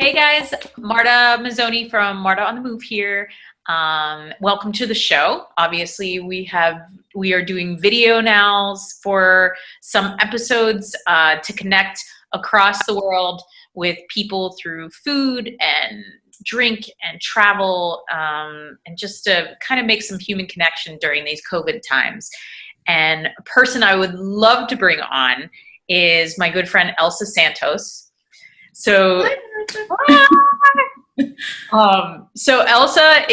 Hey guys, Marta Mazzoni from Marta on the Move here. Welcome to the show. Obviously, we are doing video now for some episodes to connect across the world with people through food and drink and travel, and just to kind of make some human connection during these COVID times. And a person I would love to bring on is my good friend Elsa Santos. So Elsa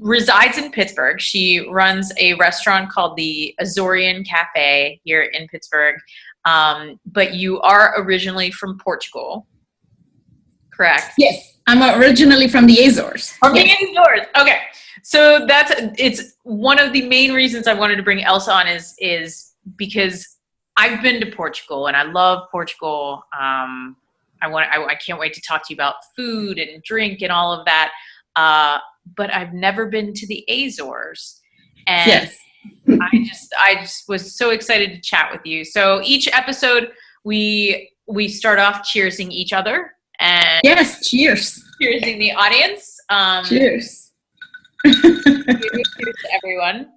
resides in Pittsburgh. She runs a restaurant called the Azorean Cafe here in Pittsburgh. But you are originally from Portugal, correct? Yes, I'm originally from the Azores. From the Azores. Okay. So it's one of the main reasons I wanted to bring Elsa on is because I've been to Portugal and I love Portugal. I can't wait to talk to you about food and drink and all of that. But I've never been to the Azores. And yes. I just was so excited to chat with you. So each episode we start off cheersing each other and yes, cheers. Cheersing the audience. Cheers. Cheers to everyone.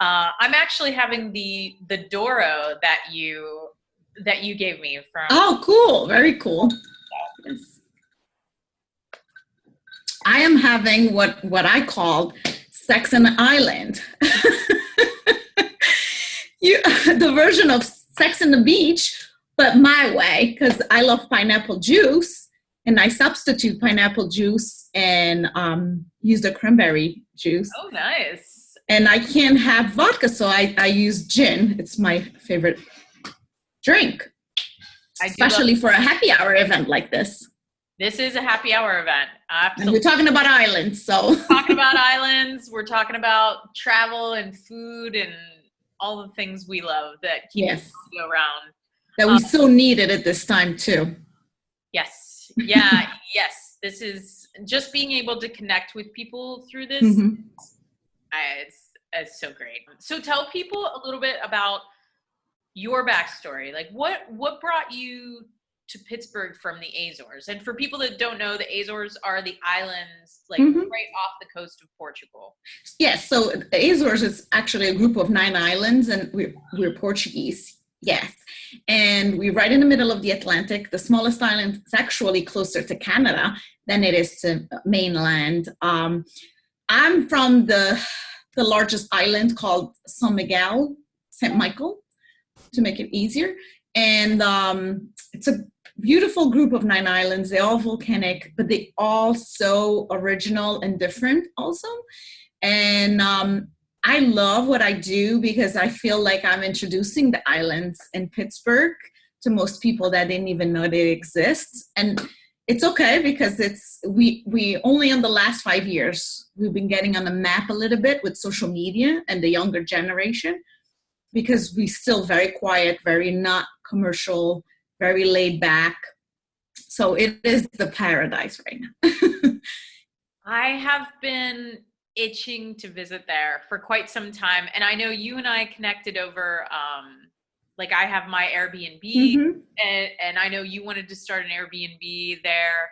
I'm actually having the Doro that you gave me from. Oh, cool. Very cool. Yes. I am having what I call Sex on the Island. The version of Sex on the Beach, but my way, because I love pineapple juice, and I substitute pineapple juice and use the cranberry juice. Oh, nice. And I can't have vodka, so I use gin. It's my favorite drink, especially for a happy hour event like this. This is a happy hour event. Absolutely. And we're talking about islands, so. We're talking about islands. We're talking about travel and food and all the things we love that keep us go around. That we so needed at this time too. Yes. Yeah. Yes. This is just being able to connect with people through this. Mm-hmm. It's so great. So tell people a little bit about your backstory. Like what brought you to Pittsburgh from the Azores? And for people that don't know, the Azores are the islands right off the coast of Portugal. Yes, so the Azores is actually a group of 9 islands, and we're Portuguese. Yes, and we're right in the middle of the Atlantic. The smallest island is actually closer to Canada than it is to mainland. I'm from the largest island called St. Michael, to make it easier. And it's a beautiful group of 9 islands. They're all volcanic, but they all so original and different also. And I love what I do because I feel like I'm introducing the islands in Pittsburgh to most people that didn't even know they exist. And it's okay because we only in the last 5 years, we've been getting on the map a little bit with social media and the younger generation, because we still very quiet, very not commercial, very laid back. So it is the paradise right now. I have been itching to visit there for quite some time. And I know you and I connected over, I have my Airbnb and I know you wanted to start an Airbnb there.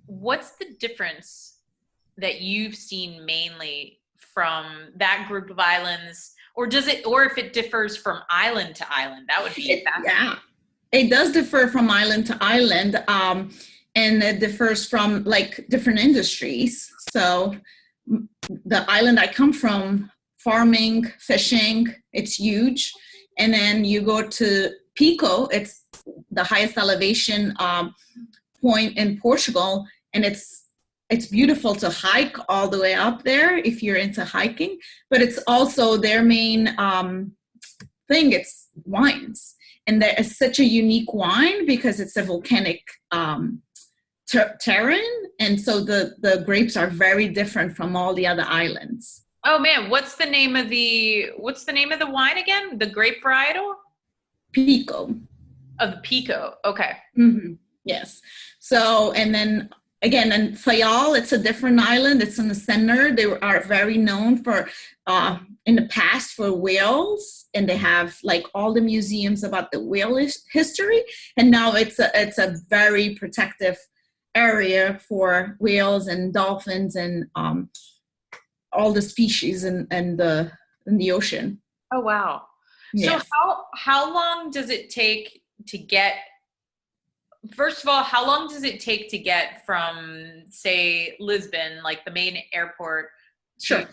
What's the difference that you've seen mainly from that group of islands? Or if it differs from island to island? That would be fascinating. Yeah, it does differ from island to island, and it differs from different industries. So the island I come from, farming, fishing, it's huge. And then you go to Pico, it's the highest elevation point in Portugal, and it's beautiful to hike all the way up there if you're into hiking, but it's also their main thing. It's wines, and there is such a unique wine because it's a volcanic terrain, and so the grapes are very different from all the other islands. Oh man, what's the name of the wine again? The grape varietal? Pico. Oh, the Pico. Okay. Mm-hmm. Yes. So, and then again, in Fayal, it's a different island. It's in the center. They are very known for, in the past, for whales, and they have all the museums about the whale history. And now it's a very protective area for whales and dolphins and all the species in the ocean. Oh, wow. Yes. So how long does it take to get, first of all, how long does it take to get from, say, Lisbon, like the main airport, Sure.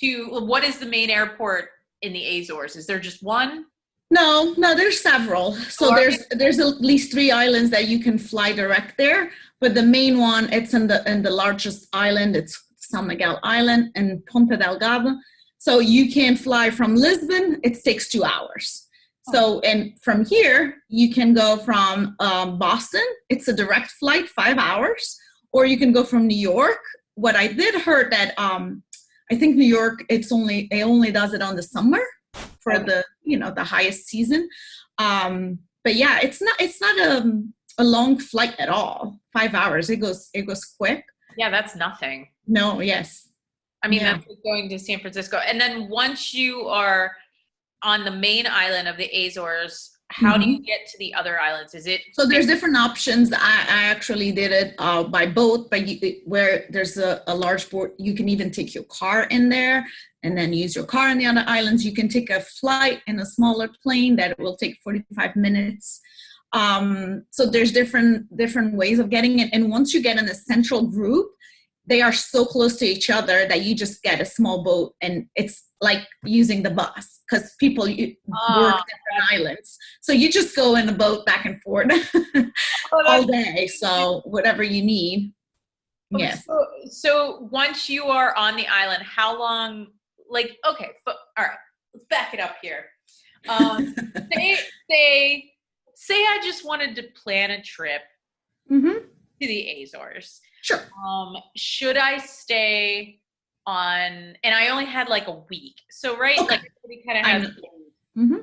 to what is the main airport in the Azores? Is there just one? No, there's several. So there's at least 3 islands that you can fly direct there, but the main one, it's in the largest island. It's San Miguel Island and Ponta Delgada. So you can fly from Lisbon. It takes 2 hours. So, and from here you can go from Boston. It's a direct flight, 5 hours, or you can go from New York. What I did heard that I think New York, it only does it on the summer for the highest season. But yeah, it's not a long flight at all. 5 hours. It goes quick. Yeah, that's nothing. No, yes. I mean, that's like going to San Francisco. And then once you are on the main island of the Azores, how do you get to the other islands? Is it so there's different options. I actually did it by boat, where there's a large boat. You can even take your car in there and then use your car in the other islands. You can take a flight in a smaller plane that will take 45 minutes. So there's different ways of getting it. And once you get in a central group, they are so close to each other that you just get a small boat, and it's like using the bus because people work different islands. So you just go in the boat back and forth all day. So whatever you need. Yes. So once you are on the island, how long, like, okay, all right, let's back it up here. Say I just wanted to plan a trip to the Azores. Sure. Should I stay on, and I only had like a week. So, right? Okay. Like everybody kind of has,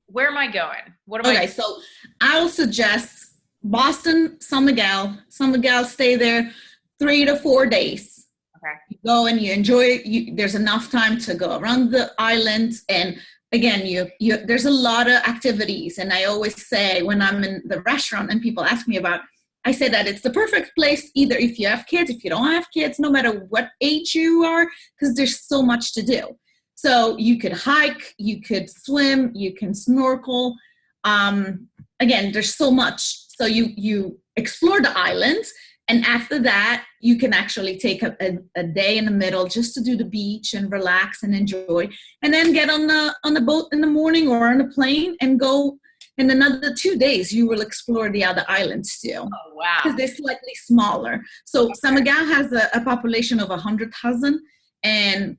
where am I going? What am I? Okay, so I'll suggest Boston, San Miguel. San Miguel, stay there 3 to 4 days. Okay. You go and you enjoy it. There's enough time to go around the island. And again, you there's a lot of activities. And I always say when I'm in the restaurant and people ask me about, I say that it's the perfect place, either if you have kids, if you don't have kids, no matter what age you are, because there's so much to do. So you could hike, you could swim, you can snorkel. Again, there's so much. So you explore the island, and after that, you can actually take a day in the middle just to do the beach and relax and enjoy, and then get on the boat in the morning or on the plane and go. In another 2 days, you will explore the other islands too. Oh, wow. Because they're slightly smaller. So San Miguel has a population of 100,000, and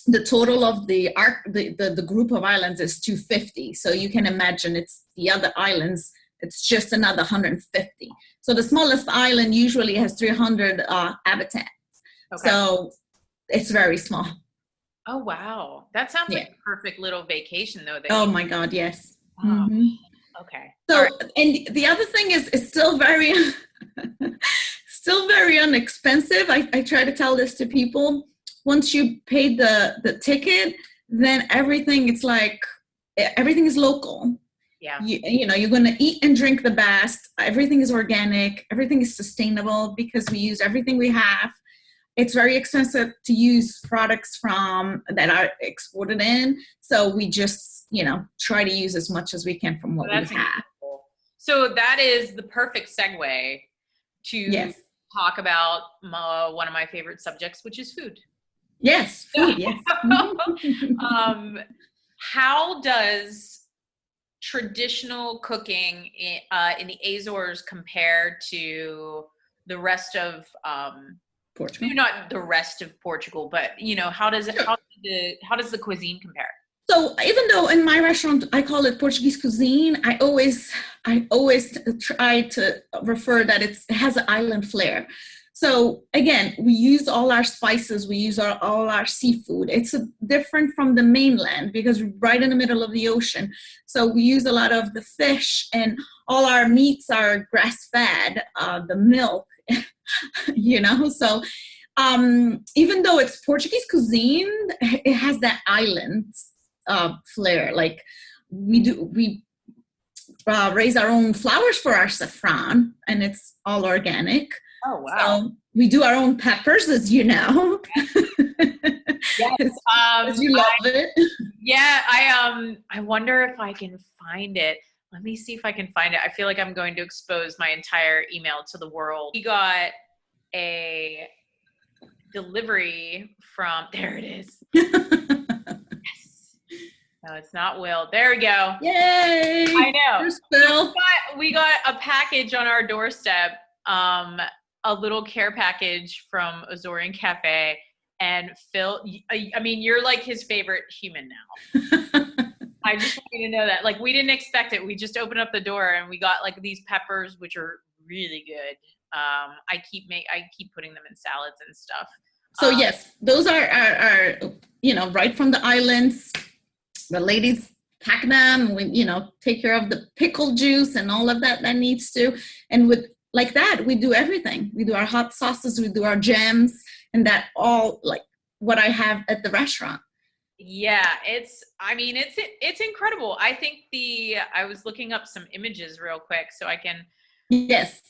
the total of the group of islands is 250. So you can imagine it's the other islands, it's just another 150. So the smallest island usually has 300 habitats. Okay. So it's very small. Oh, wow. That sounds like a perfect little vacation, though. Oh, my God, yes. Oh. Okay. So, right. And the other thing is, it's still very, inexpensive. I try to tell this to people. Once you pay the ticket, then everything is local. Yeah. You're going to eat and drink the best. Everything is organic. Everything is sustainable because we use everything we have. It's very expensive to use products that are exported in. So we just, try to use as much as we can from what we have. Incredible. So that is the perfect segue to talk about one of my favorite subjects, which is food. Yes, food, yes. How does traditional cooking in the Azores compare to the rest of Portugal? Maybe not the rest of Portugal, but how does the cuisine compare? So even though in my restaurant I call it Portuguese cuisine, I always try to refer that it has an island flair. So again, we use all our spices, we use all our seafood. It's different from the mainland because we're right in the middle of the ocean. So we use a lot of the fish, and all our meats are grass-fed, the milk, So even though it's Portuguese cuisine, it has that island flair. Like we raise our own flowers for our saffron, and it's all organic. Oh, wow. So we do our own peppers, as you know. Yes. As you love it. Yeah, I wonder if I can find it. Let me see if I can find it. I feel like I'm going to expose my entire email to the world. We got a delivery from, there it is. Yes. No, it's not Will. There we go. Yay! I know. Here's Phil. We got a package on our doorstep, a little care package from Azorean Cafe. And Phil, I mean, you're like his favorite human now. I just want you to know that. Like, we didn't expect it. We just opened up the door and we got like these peppers, which are really good. I keep putting them in salads and stuff. So yes, those are right from the islands. The ladies pack them. We take care of the pickle juice and all of that needs to. And with like that, we do everything. We do our hot sauces, we do our jams, and that all like what I have at the restaurant. Yeah, it's incredible. I think I was looking up some images real quick so I can. Yes.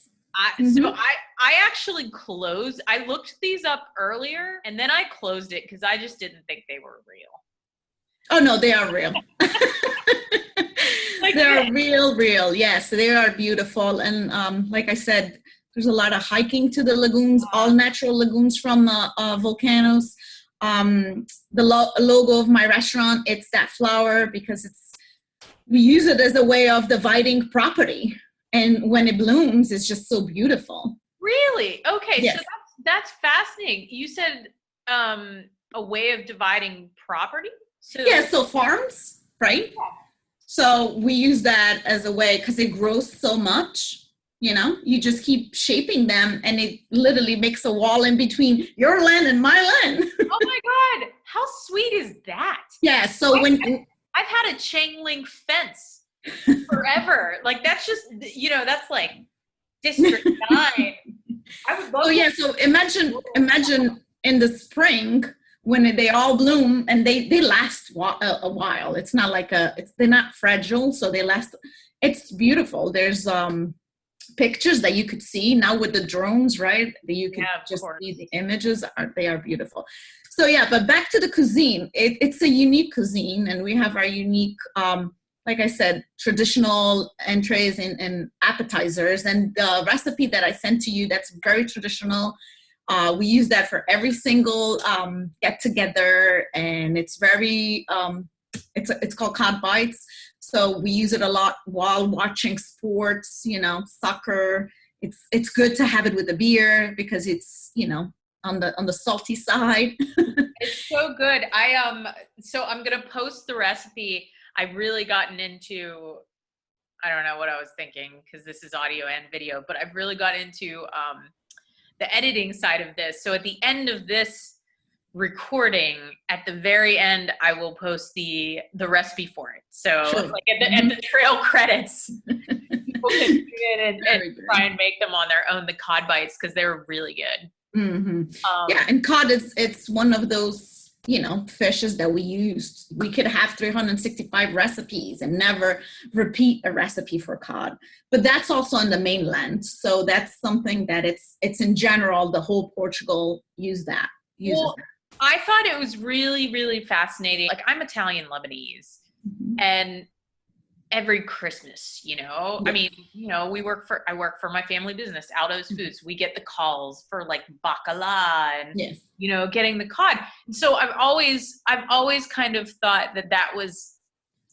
So I actually I looked these up earlier and then I closed it because I just didn't think they were real. Oh no, they are real. They're real. Yes, they are beautiful. And like I said, there's a lot of hiking to the lagoons, all natural lagoons from volcanoes. The logo of my restaurant, it's that flower because we use it as a way of dividing property. And when it blooms, it's just so beautiful. Really? Okay, yes. So that's fascinating. You said a way of dividing property? So farms, right? Yeah. So we use that as a way because it grows so much. You just keep shaping them and it literally makes a wall in between your land and my land. Oh my God. How sweet is that? Yeah. So I've had a chain link fence forever. Like that's just, that's like District 9. I would love So imagine in the spring when they all bloom and they last a while. It's not like they're not fragile. So they last, it's beautiful. There's, pictures that you could see now with the drones, right? That you can just see the images. They are beautiful. So yeah, but back to the cuisine. It's a unique cuisine, and we have our unique, like I said, traditional entrees and appetizers. And the recipe that I sent to you, that's very traditional. We use that for every single get together, and it's very. It's called cod bites. So we use it a lot while watching sports, soccer. It's good to have it with a beer because it's, on the salty side. It's so good. So I'm going to post the recipe. I've really gotten into, I don't know what I was thinking because this is audio and video, but I've really got into the editing side of this. So at the end of this recording, at the very end, I will post the recipe for it. So like at the trail credits, people can do it and try and make them on their own, the cod bites, because they're really good. Mm-hmm. And cod it's one of those, fishes that we use. We could have 365 recipes and never repeat a recipe for cod. But that's also on the mainland. So that's something that it's in general, the whole Portugal uses that. I thought it was really, really fascinating. Like, I'm Italian Lebanese, and every Christmas, I mean, I work for my family business, Aldo's Foods. We get the calls for like bacala and, getting the cod. And so I've always kind of thought that was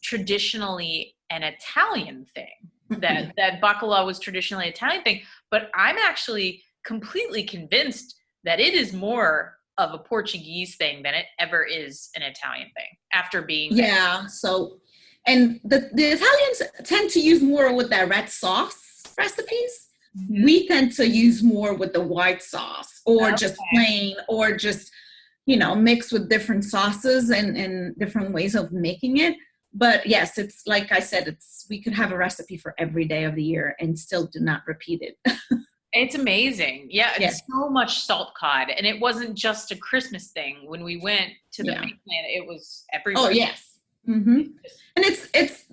traditionally an Italian thing, that bacala was traditionally an Italian thing. But I'm actually completely convinced that it is more of a Portuguese thing than it ever is an Italian thing after being there. Yeah. So, and the Italians tend to use more with their red sauce recipes. Mm-hmm. We tend to use more with the white sauce or just plain or just, mix with different sauces and different ways of making it. But yes, it's like I said, we could have a recipe for every day of the year and still do not repeat it. It's amazing. Yeah, it's so much salt cod. And it wasn't just a Christmas thing. When we went to the mainland, it was everywhere. Oh, yes. Mm-hmm. And it's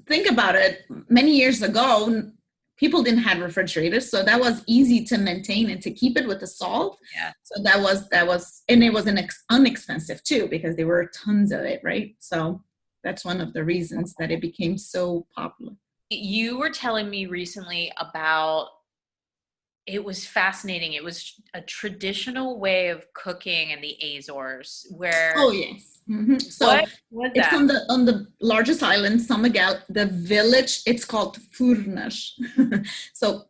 think about it. Many years ago, people didn't have refrigerators, so that was easy to maintain and to keep it with the salt. Yeah. So that was, and it was inexpensive too, because there were tons of it, right? So that's one of the reasons that it became so popular. You were telling me recently about, it was fascinating. It was a traditional way of cooking in the Azores where. Oh yes. Mm-hmm. So what was it's that? on the largest island, São Miguel. The village, it's called Furnas. So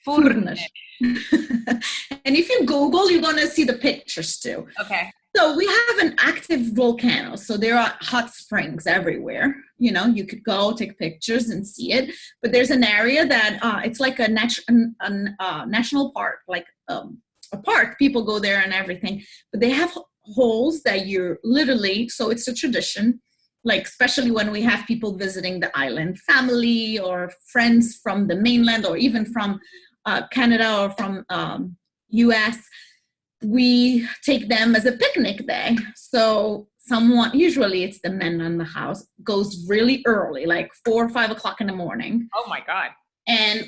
Furnas. And if you Google, you're gonna see the pictures too. Okay. So we have an active volcano. So there are hot springs everywhere. You know, you could go take pictures and see it. But there's an area that it's like a national park, like a park. People go there and everything. But they have holes that you're literally, so it's a tradition, like especially when we have people visiting the island, family or friends from the mainland or even from Canada or from US. We take them as a picnic day. So someone, usually it's the men in the house, goes really early, like 4 or 5 o'clock in the morning. Oh my God. And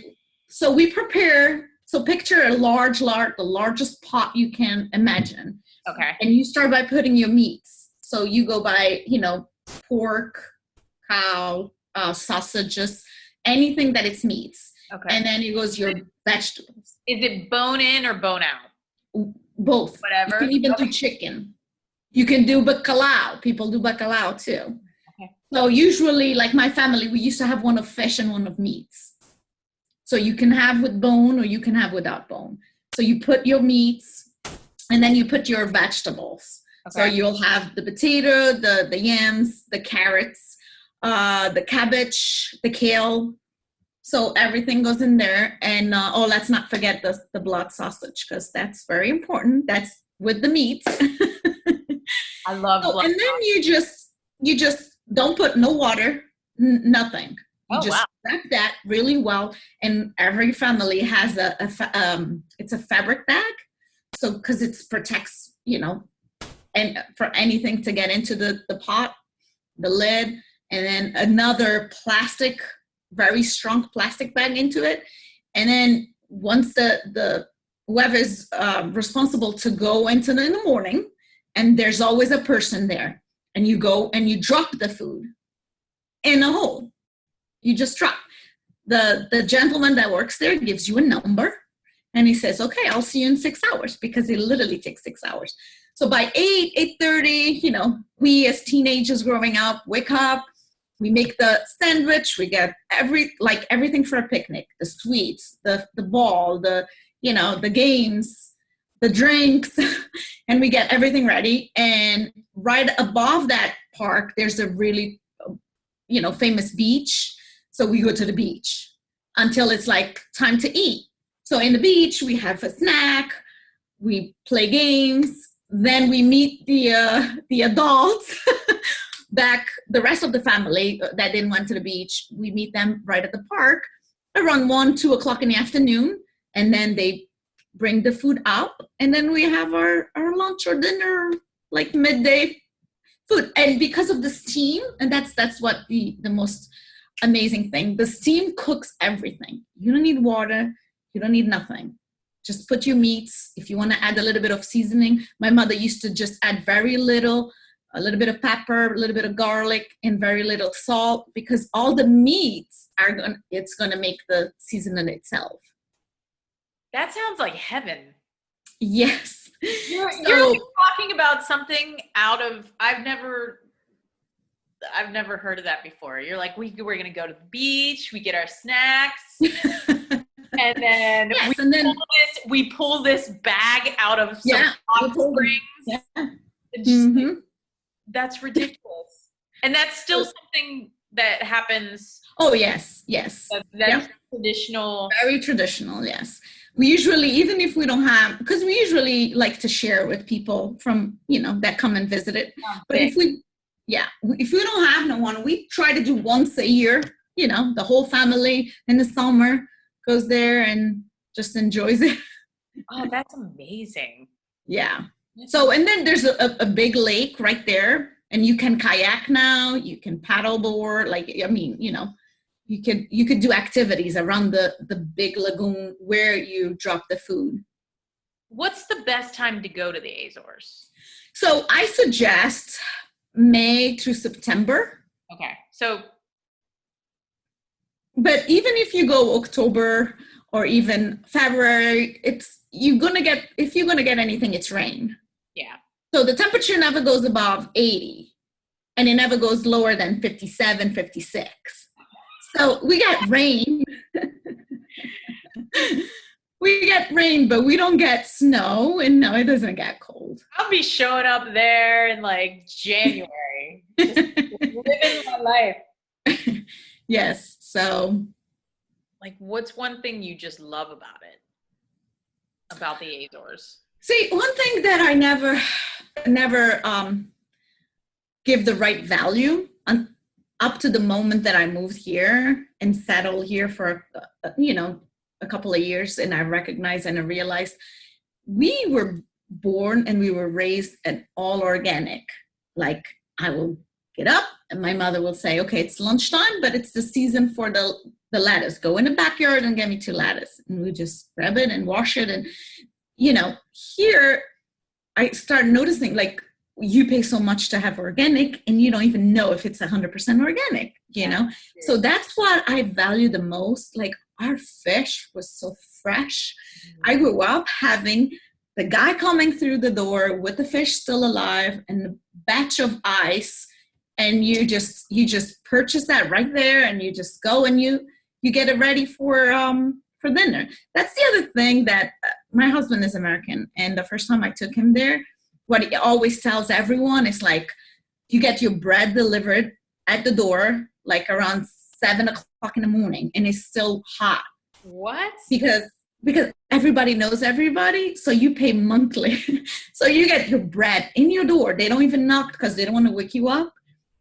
so we prepare, so picture a the largest pot you can imagine. Okay. And you start by putting your meats. So you go by, you know, pork, cow, sausages, anything that it's meats. Okay. And then it goes your vegetables. Is it bone in or bone out? Both. Whatever. You can even do chicken. You can do bacalao. People do bacalao too. Okay. So usually, like my family, we used to have one of fish and one of meats. So you can have with bone or you can have without bone. So you put your meats and then you put your vegetables. Okay. So you'll have the potato, the yams, the carrots, the cabbage, the kale. So everything goes in there. And let's not forget the blood sausage, because that's very important. That's with the meats. I love blood. And then you just don't put no water, nothing. You just wrap that really well. And every family has it's a fabric bag. So because it protects, you know, and for anything to get into the pot, the lid, and then another very strong plastic bag into it. And then once the whoever is responsible to go into in the morning, and there's always a person there, and you go and you drop the food in a hole. You just drop. The gentleman that works there gives you a number, and he says, okay, I'll see you in 6 hours, because it literally takes 6 hours. So by 8:30, you know, we as teenagers growing up wake up, we make the sandwich, we get everything for a picnic, the sweets, the ball, the games, the drinks, and we get everything ready. And right above that park, there's a really, famous beach. So we go to the beach until it's like time to eat. So in the beach, we have a snack, we play games, then we meet the adults. Back, the rest of the family that didn't went to the beach, we meet them right at the park around 1-2 o'clock in the afternoon, and then they bring the food up, and then we have our lunch or dinner, like midday food. And because of the steam, and that's what the most amazing thing, the steam cooks everything. You don't need water, you don't need nothing. Just put your meats. If you want to add a little bit of seasoning, my mother used to just add very little, a little bit of pepper, a little bit of garlic, and very little salt, because all the meats it's gonna make the seasoning itself. That sounds like heaven. Yes. You're like talking about something out of, I've never heard of that before. You're like, we're gonna go to the beach, we get our snacks, and then we pull this bag out of some hot springs. Yeah. Just, that's ridiculous. And that's still something that happens. Oh, yes. That's traditional. Very traditional, yes. We usually, even if we don't have, because we usually like to share with people from, that come and visit it. But if we don't have no one, we try to do once a year, the whole family in the summer goes there and just enjoys it. Oh, that's amazing. Yeah. So, and then there's a big lake right there, and you can kayak now, you can paddleboard, you could do activities around the big lagoon where you drop the food. What's the best time to go to the Azores? So I suggest May through September. Okay. So, but even if you go October or even February, if you're gonna get anything, it's rain. yeah. So the temperature never goes above 80 and it never goes lower than 57, 56. So we get rain. We get rain, but we don't get snow, and no, it doesn't get cold. I'll be showing up there in like January, just living my life. Yes. So, like, what's one thing you just love about it, about the Azores? see, one thing that I never give the right value up to the moment that I moved here and settled here for, a couple of years, and I recognized and I realized we were born and we were raised at all organic. Like, I will get up and my mother will say, okay, it's lunchtime, but it's the season for the lettuce. Go in the backyard and get me 2 lettuce. And we just grab it and wash it. And, here I started noticing, like, you pay so much to have organic and you don't even know if it's 100% organic, So that's what I value the most. Like, our fish was so fresh. I grew up having the guy coming through the door with the fish still alive and the batch of ice, and you just purchase that right there, and you just go and you get it ready for dinner. That's the other thing, that my husband is American, and the first time I took him there, what he always tells everyone is, like, you get your bread delivered at the door like around 7 o'clock in the morning, and it's still hot. What? Because everybody knows everybody, so you pay monthly. So you get your bread in your door. They don't even knock because they don't want to wake you up.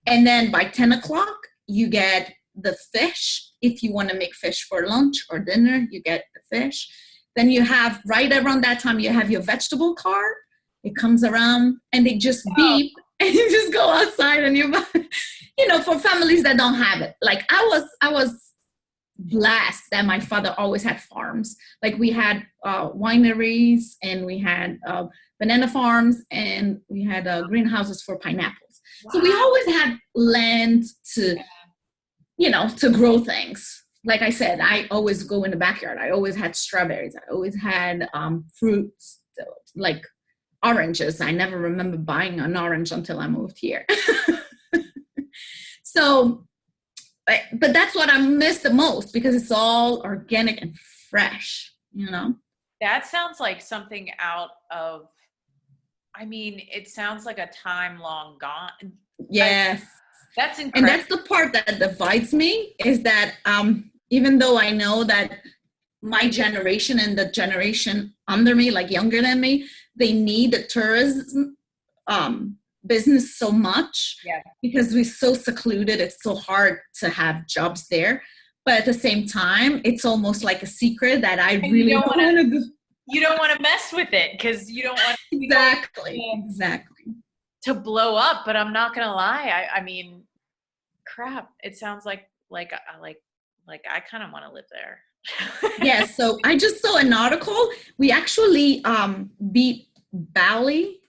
And then by 10 o'clock, you get the fish. If you want to make fish for lunch or dinner, you get the fish. Then you have, right around that time, you have your vegetable cart. It comes around and they just beep, and you just go outside and you buy, for families that don't have it. Like, I was blessed that my father always had farms. Like, we had wineries, and we had banana farms, and we had greenhouses for pineapples. Wow. So we always had land to grow things. Like I said, I always go in the backyard. I always had strawberries. I always had fruits, like oranges. I never remember buying an orange until I moved here. So, but that's what I miss the most, because it's all organic and fresh, That sounds like something out of, it sounds like a time long gone. Yes. That's incredible. And that's the part that divides me, is that even though I know that my generation and the generation under me, like younger than me, they need the tourism business so much, because we're so secluded. It's so hard to have jobs there. But at the same time, it's almost like a secret that I really don't want to do. You don't want to mess with it, because you don't want exactly to blow up. But I'm not gonna lie, crap, it sounds like I kind of want to live there. Yes. So I just saw an article. We actually beat Bali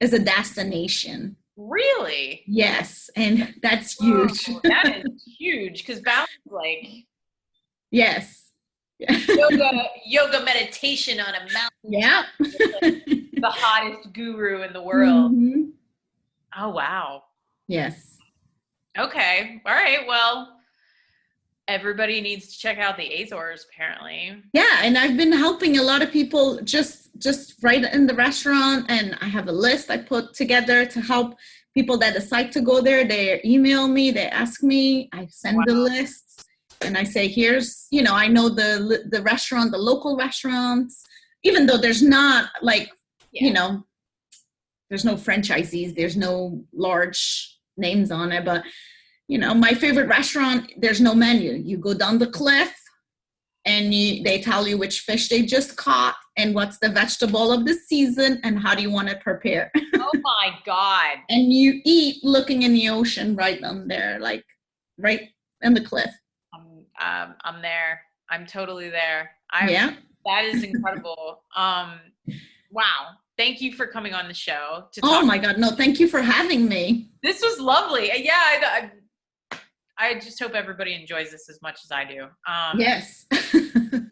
as a destination. Really? Yes. And that's huge. Oh, that is huge, because Bali's like, yes, yoga meditation on a mountain. Yeah. The hottest guru in the world. Mm-hmm. Oh, wow. Yes. Okay. All right. Well, everybody needs to check out the Azores, apparently. Yeah, and I've been helping a lot of people just right in the restaurant, and I have a list I put together to help people that decide to go there. They email me, they ask me, I send the lists, and I say, here's, I know the restaurant, the local restaurants, even though there's not there's no franchisees, there's no large names on it, but my favorite restaurant, there's no menu. You go down the cliff and they tell you which fish they just caught and what's the vegetable of the season and how do you want it prepared. Oh my God. And you eat looking in the ocean right down there, like right in the cliff. I'm there. I'm totally there. Yeah. That is incredible. Wow. Thank you for coming on the show to talk. Oh my God. No, thank you for having me. This was lovely. Yeah. I just hope everybody enjoys this as much as I do. Yes.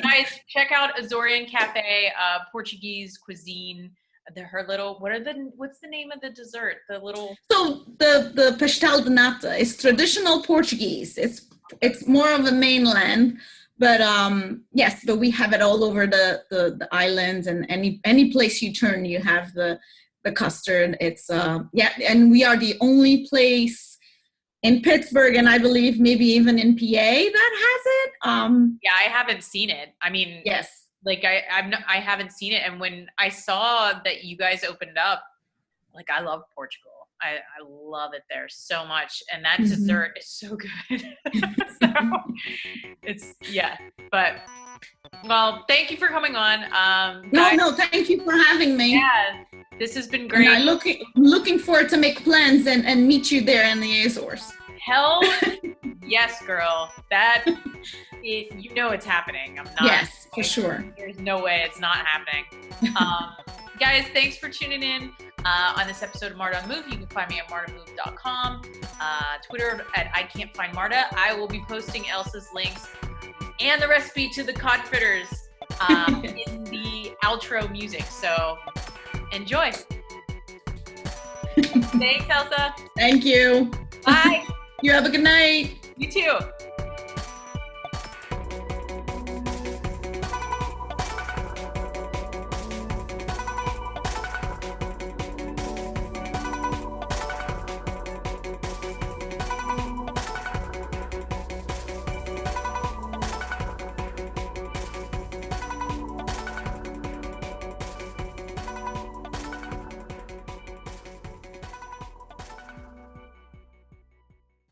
Guys, check out Azorean Cafe, Portuguese cuisine. What's the name of the dessert? So the pastel de nata is traditional Portuguese. It's more of a mainland, but yes, but we have it all over the islands, and any place you turn, you have the custard. It's and we are the only place in Pittsburgh, and I believe maybe even in PA that has it. Yeah, I haven't seen it. I mean, yes. Like I haven't seen it, and when I saw that you guys opened up, like I love Portugal. I love it there so much, and that dessert is so good. So but well, thank you for coming on. No, thank you for having me. Yeah, this has been great. And I'm looking forward to make plans and meet you there in the Azores. Hell yes, girl. You know it's happening. I'm not. Yes, for sure. There's no way it's not happening. Guys, thanks for tuning in on this episode of Marta on the Move. You can find me at martamove.com, Twitter at I Can't Find Marta. I will be posting Elsa's links and the recipe to the cod fritters in the outro music. So enjoy. Thanks, Elsa. Thank you. Bye. You have a good night. You too.